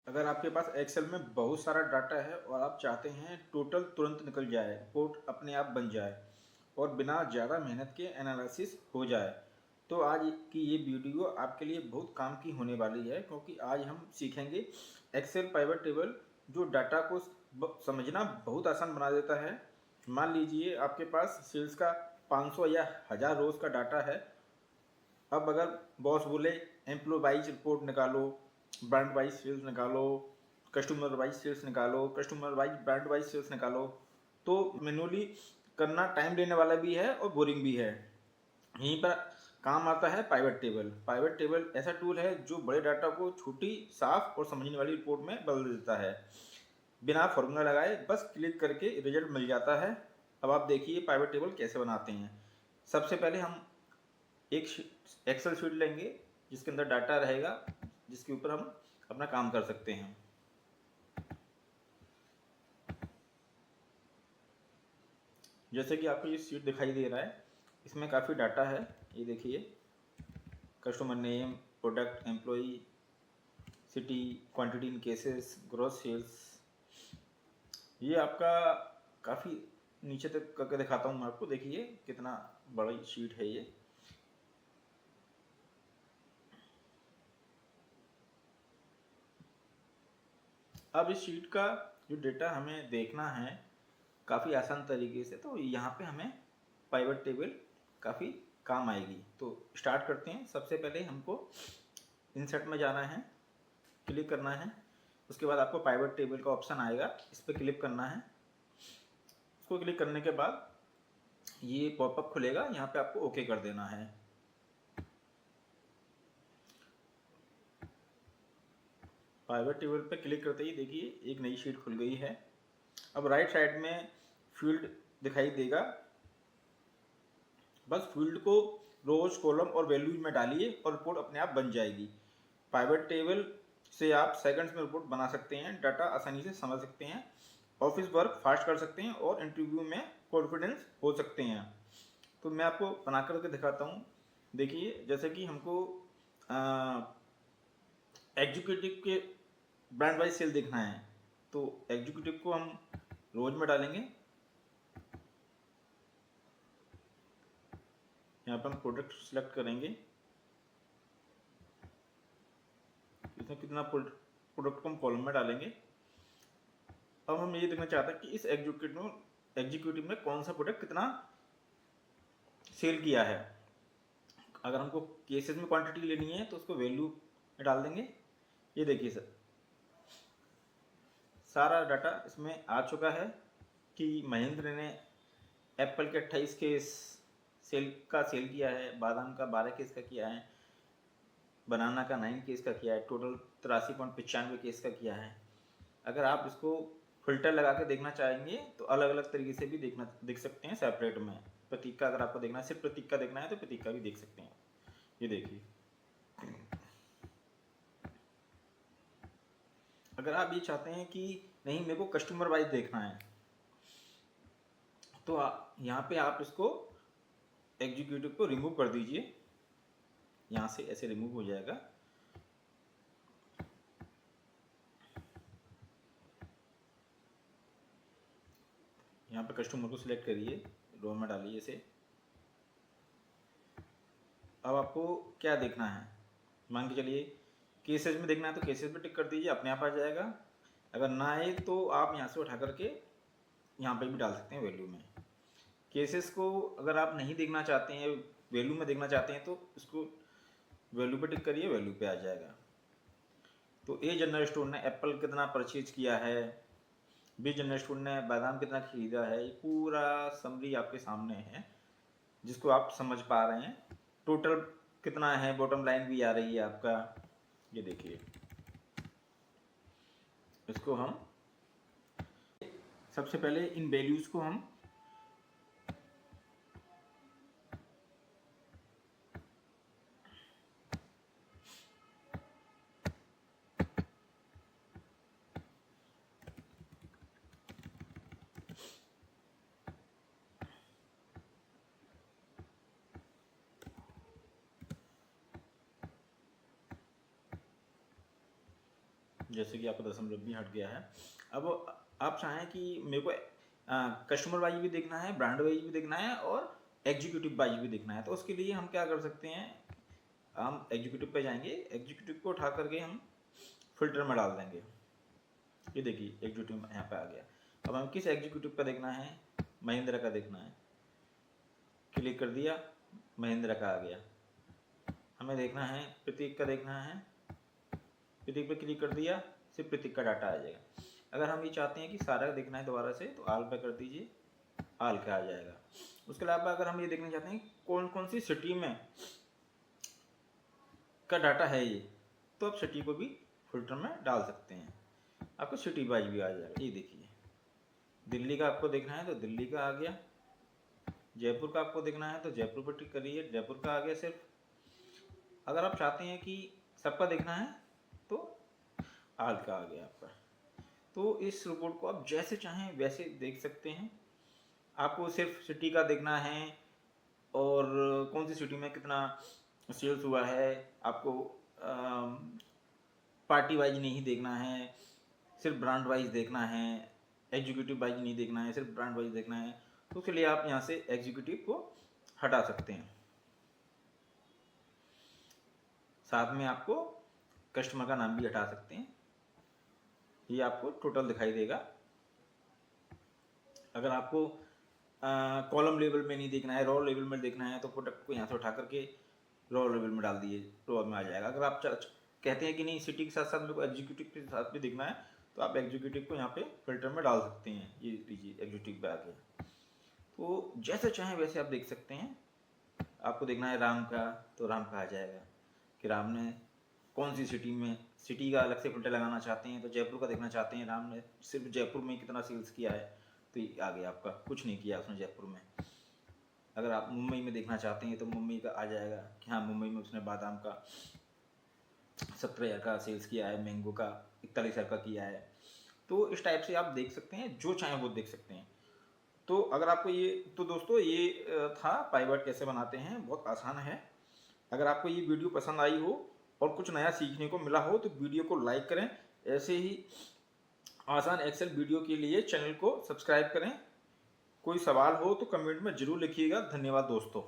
अगर आपके पास एक्सेल में बहुत सारा डाटा है और आप चाहते हैं टोटल तुरंत निकल जाए, रिपोर्ट अपने आप बन जाए और बिना ज़्यादा मेहनत के एनालिसिस हो जाए, तो आज की ये वीडियो आपके लिए बहुत काम की होने वाली है, क्योंकि आज हम सीखेंगे एक्सेल पाइवट टेबल जो डाटा को समझना बहुत आसान बना देता है। मान लीजिए आपके पास सेल्स का 500 या 1000 रोज़ का डाटा है। अब अगर बॉस बोले एम्प्लॉय वाइज रिपोर्ट निकालो, ब्रांड वाइज सेल्स निकालो, कस्टमर वाइज सेल्स निकालो, customer wise brand wise sales निकालो, तो मैनुअली करना टाइम लेने वाला भी है और बोरिंग भी है। यहीं पर काम आता है पाइवट टेबल। पाइवट टेबल ऐसा टूल है जो बड़े डाटा को छोटी, साफ और समझने वाली रिपोर्ट में बदल देता है। बिना फॉर्मूला लगाए बस क्लिक करके रिजल्ट मिल जाता है। अब आप देखिए पाइवट टेबल कैसे बनाते हैं। सबसे पहले हम एक एक्सेल शीट लेंगे जिसके अंदर डाटा रहेगा, जिसके ऊपर हम अपना काम कर सकते हैं। जैसे कि आपको ये शीट दिखाई दे रहा है, इसमें काफ़ी डाटा है। ये देखिए, customer name, product, employee, city, quantity in cases, gross sales. ये आपका काफ़ी नीचे तक करके दिखाता हूँ मैं आपको। देखिए कितना बड़ी शीट है ये। अब इस शीट का जो डेटा हमें देखना है काफ़ी आसान तरीके से, तो यहाँ पे हमें पाइवट टेबल काफ़ी काम आएगी। तो स्टार्ट करते हैं। सबसे पहले हमको इंसर्ट में जाना है, क्लिक करना है। उसके बाद आपको पाइवट टेबल का ऑप्शन आएगा, इस पर क्लिक करना है। उसको क्लिक करने के बाद ये पॉपअप खुलेगा, यहाँ पे आपको ओके कर देना है। पाइवट टेबल पे क्लिक करते ही देखिए एक नई शीट खुल गई है। अब राइट साइड में फील्ड दिखाई देगा, बस फील्ड को रोज, कॉलम और वैल्यूज में डालिए और रिपोर्ट अपने आप बन जाएगी। पाइवट टेबल से आप सेकंड्स में रिपोर्ट बना सकते हैं, डाटा आसानी से समझ सकते हैं, ऑफिस वर्क फास्ट कर सकते हैं और इंटरव्यू में कॉन्फिडेंस हो सकते हैं। तो मैं आपको बना करके दिखाता हूँ। देखिए, जैसे कि हमको एग्जीक्यूटिव के ब्रांड वाइज सेल देखना है, तो एग्जीक्यूटिव को हम रोज में डालेंगे। यहाँ पर हम प्रोडक्ट सेलेक्ट करेंगे, इसमें कितना प्रोडक्ट को हम कॉलम में डालेंगे। अब हम ये देखना चाहते हैं कि इस एग्जीक्यूटिव में कौन सा प्रोडक्ट कितना सेल किया है। अगर हमको केसेस में क्वांटिटी लेनी है तो उसको वैल्यू में डाल देंगे। ये देखिए सर, सारा डाटा इसमें आ चुका है कि महेंद्र ने एप्पल के 28 केस सेल किया है, बादाम का 12 केस का किया है, बनाना का 9 केस का किया है, टोटल 83.95 केस का किया है। अगर आप इसको फिल्टर लगा के देखना चाहेंगे तो अलग अलग तरीके से भी देख सकते हैं सेपरेट में। प्रतीक का अगर आपको देखना है, सिर्फ प्रतीक का देखना है तो प्रतीक का भी देख सकते हैं। ये देखिए, अगर आप ये चाहते हैं कि नहीं मेरे को कस्टमर वाइज देखना है, तो यहाँ पे आप इसको एग्जीक्यूटिव को रिमूव कर दीजिए। यहाँ से ऐसे रिमूव हो जाएगा। यहाँ पे कस्टमर को सिलेक्ट करिए, रो में डालिए इसे। अब आपको क्या देखना है, मान के चलिए केसेस में देखना है तो केसेस पे टिक कर दीजिए, अपने आप आ जाएगा। अगर ना आए तो आप यहाँ से उठा करके यहाँ पे भी डाल सकते हैं वैल्यू में। केसेस को अगर आप नहीं देखना चाहते हैं, वैल्यू में देखना चाहते हैं, तो इसको वैल्यू पे टिक करिए, वैल्यू पे आ जाएगा। तो ए जनरल स्टोर ने एप्पल कितना परचेज किया है, बी जनरल स्टोर ने बादाम कितना खरीदा है, ये पूरा समरी आपके सामने है जिसको आप समझ पा रहे हैं। टोटल कितना है, बॉटम लाइन भी आ रही है आपका। ये देखिए, इसको हम सबसे पहले इन वैल्यूज को हम जैसे कि आपका दशमलव भी हट गया है। अब आप चाहें कि मेरे को कस्टमर वाइज भी देखना है, ब्रांड वाइज भी देखना है और एग्जीक्यूटिव वाइज भी देखना है, तो उसके लिए हम क्या कर सकते हैं, हम एग्जीक्यूटिव पे जाएंगे, एग्जीक्यूटिव को उठा करके हम फिल्टर में डाल देंगे। ये देखिए एग्जीक्यूटिव यहाँ पे आ गया। अब हमें किस एग्जीक्यूटिव का देखना है, महिंद्रा का देखना है, क्लिक कर दिया, महिंद्रा का आ गया। हमें देखना है प्रतीक का देखना है, प्रतीक पे क्लिक कर दिया, सिर्फ प्रतीक का डाटा आ जाएगा। अगर हम ये चाहते हैं कि सारा देखना है दोबारा से, तो आल पे कर दीजिए, आल का आ जाएगा। उसके अलावा अगर हम ये देखना चाहते हैं कौन कौन सी सिटी में का डाटा है ये, तो आप सिटी को भी फिल्टर में डाल सकते हैं, आपको सिटी वाइज भी आ जाएगा। ये देखिए दिल्ली का आपको देखना है तो दिल्ली का आ गया, जयपुर का आपको देखना है तो जयपुर पर टिक करिए, जयपुर का आ गया सिर्फ। अगर आप चाहते हैं कि सबका देखना है तो आल का आ गया आपका। तो इस रिपोर्ट को आप जैसे चाहें वैसे देख सकते हैं। आपको सिर्फ सिटी का देखना है और कौन सी सिटी में कितना सेल्स हुआ है, आपको पार्टी वाइज नहीं देखना है, सिर्फ ब्रांड वाइज देखना है, एग्जीक्यूटिव वाइज नहीं देखना है, सिर्फ ब्रांड वाइज देखना है, तो उसके लिए आप यहाँ से एग्जीक्यूटिव को हटा सकते हैं। साथ में आपको कस्टमर का नाम भी हटा सकते हैं, ये आपको टोटल दिखाई देगा। अगर आपको कॉलम लेवल में नहीं देखना है, रो लेवल में देखना है, तो प्रोडक्ट को यहाँ से उठा करके रो लेवल में डाल दिए, रो में आ जाएगा। अगर आप कहते हैं कि नहीं सिटी के साथ साथ मेरे को एग्जीक्यूटिव के साथ भी देखना है, तो आप एग्जीक्यूटिव को यहाँ पे फिल्टर में डाल सकते हैं। ये लीजिए एग्जीक्यूटिव पे आ गया। तो जैसे चाहें वैसे आप देख सकते हैं। आपको देखना है राम का, तो राम का आ जाएगा कि राम ने कौन सी सिटी में, सिटी का अलग से फिल्टर लगाना चाहते हैं तो जयपुर का देखना चाहते हैं, राम ने सिर्फ जयपुर में कितना सेल्स किया है, तो ये आ गया आपका, कुछ नहीं किया उसने जयपुर में। अगर आप मुंबई में देखना चाहते हैं तो मुंबई का आ जाएगा कि हाँ मुंबई में उसने बादाम का 70,000 का सेल्स किया है, मैंगो का 41,000 का किया है। तो इस टाइप से आप देख सकते हैं, जो चाहें वो देख सकते हैं। तो अगर आपको ये, तो दोस्तों ये था पाइवर्ट कैसे बनाते हैं, बहुत आसान है। अगर आपको ये वीडियो पसंद आई हो और कुछ नया सीखने को मिला हो तो वीडियो को लाइक करें। ऐसे ही आसान एक्सेल वीडियो के लिए चैनल को सब्सक्राइब करें। कोई सवाल हो तो कमेंट में ज़रूर लिखिएगा। धन्यवाद दोस्तों।